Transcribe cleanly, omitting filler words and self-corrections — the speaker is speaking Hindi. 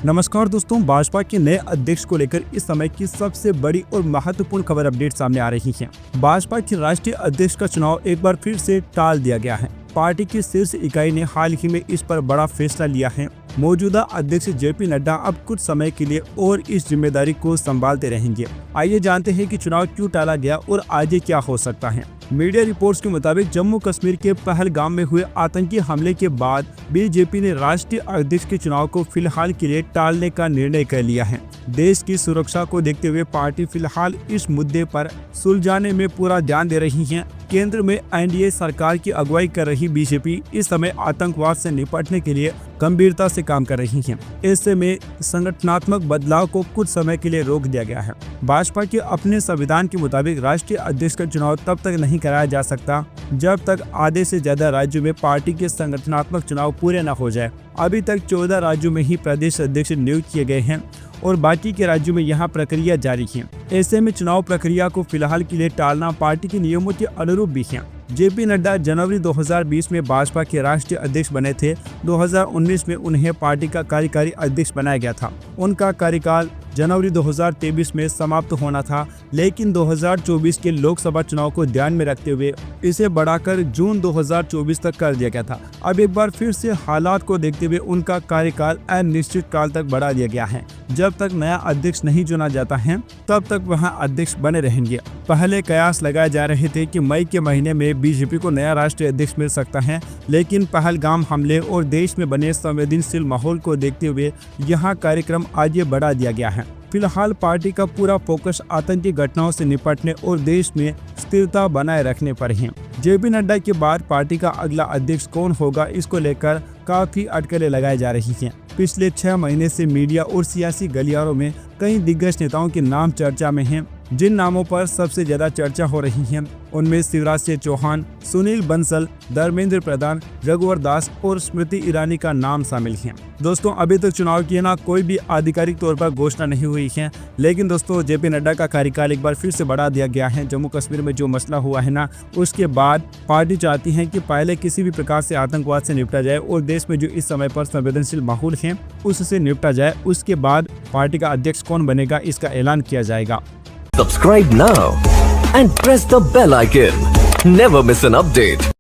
नमस्कार दोस्तों, भाजपा के नए अध्यक्ष को लेकर इस समय की सबसे बड़ी और महत्वपूर्ण खबर अपडेट सामने आ रही है। भाजपा के राष्ट्रीय अध्यक्ष का चुनाव एक बार फिर से टाल दिया गया है। पार्टी की शीर्ष इकाई ने हाल ही में इस पर बड़ा फैसला लिया है। मौजूदा अध्यक्ष जेपी नड्डा अब कुछ समय के लिए और इस जिम्मेदारी को संभालते रहेंगे। आइए जानते हैं कि चुनाव क्यों टाला गया और आगे क्या हो सकता है। मीडिया रिपोर्ट्स के मुताबिक जम्मू कश्मीर के पहलगाम में हुए आतंकी हमले के बाद बीजेपी ने राष्ट्रीय अध्यक्ष के चुनाव को फिलहाल के लिए टालने का निर्णय कर लिया है। देश की सुरक्षा को देखते हुए पार्टी फिलहाल इस मुद्दे पर सुलझाने में पूरा ध्यान दे रही है। केंद्र में एनडीए सरकार की अगुवाई कर रही बीजेपी इस समय आतंकवाद से निपटने के लिए गंभीरता से काम कर रही है। ऐसे में संगठनात्मक बदलाव को कुछ समय के लिए रोक दिया गया है। भाजपा के अपने संविधान के मुताबिक राष्ट्रीय अध्यक्ष का चुनाव तब तक नहीं कराया जा सकता जब तक आधे से ज्यादा राज्यों में पार्टी के संगठनात्मक चुनाव पूरे न हो जाए। अभी तक 14 राज्यों में ही प्रदेश अध्यक्ष नियुक्त किए गए हैं और बाकी के राज्यों में यहां प्रक्रिया जारी है। ऐसे में चुनाव प्रक्रिया को फिलहाल के लिए टालना पार्टी के नियमों के अनुरूप भी है। जेपी नड्डा जनवरी 2020 में भाजपा के राष्ट्रीय अध्यक्ष बने थे। 2019 में उन्हें पार्टी का कार्यकारी अध्यक्ष बनाया गया था। उनका कार्यकाल जनवरी 2023 में समाप्त होना था, लेकिन 2024 के लोकसभा चुनाव को ध्यान में रखते हुए इसे बढ़ाकर जून 2024 तक कर दिया गया था। अब एक बार फिर से हालात को देखते हुए उनका कार्यकाल अनिश्चित काल तक बढ़ा दिया गया है। जब तक नया अध्यक्ष नहीं चुना जाता है तब तक वहां अध्यक्ष बने रहेंगे। पहले कयास लगाए जा रहे थे कि मई के महीने में बीजेपी को नया राष्ट्रीय अध्यक्ष मिल सकता है, लेकिन पहलगाम हमले और देश में बने संवेदनशील माहौल को देखते हुए यहां कार्यक्रम आगे बढ़ा दिया गया है। फिलहाल पार्टी का पूरा फोकस आतंकी घटनाओं से निपटने और देश में स्थिरता बनाए रखने पर है। जेपी नड्डा के बाद पार्टी का अगला अध्यक्ष कौन होगा, इसको लेकर काफी अटकलें लगाई जा रही हैं। पिछले 6 महीने से मीडिया और सियासी गलियारों में कई दिग्गज नेताओं के नाम चर्चा में हैं। जिन नामों पर सबसे ज्यादा चर्चा हो रही है उनमें शिवराज सिंह चौहान, सुनील बंसल, धर्मेंद्र प्रधान, रघुवर दास और स्मृति ईरानी का नाम शामिल है। दोस्तों, अभी तक चुनाव की कोई भी आधिकारिक तौर पर घोषणा नहीं हुई है, लेकिन दोस्तों जेपी नड्डा का कार्यकाल एक बार फिर से बढ़ा दिया गया है। जम्मू कश्मीर में जो मसला हुआ है उसके बाद पार्टी चाहती है कि पहले किसी भी प्रकार से आतंकवाद से निपटा जाए और देश में जो इस समय पर संवेदनशील माहौल है उससे निपटा जाए। उसके बाद पार्टी का अध्यक्ष कौन बनेगा इसका ऐलान किया जाएगा। Subscribe now and press the bell icon. Never miss an update.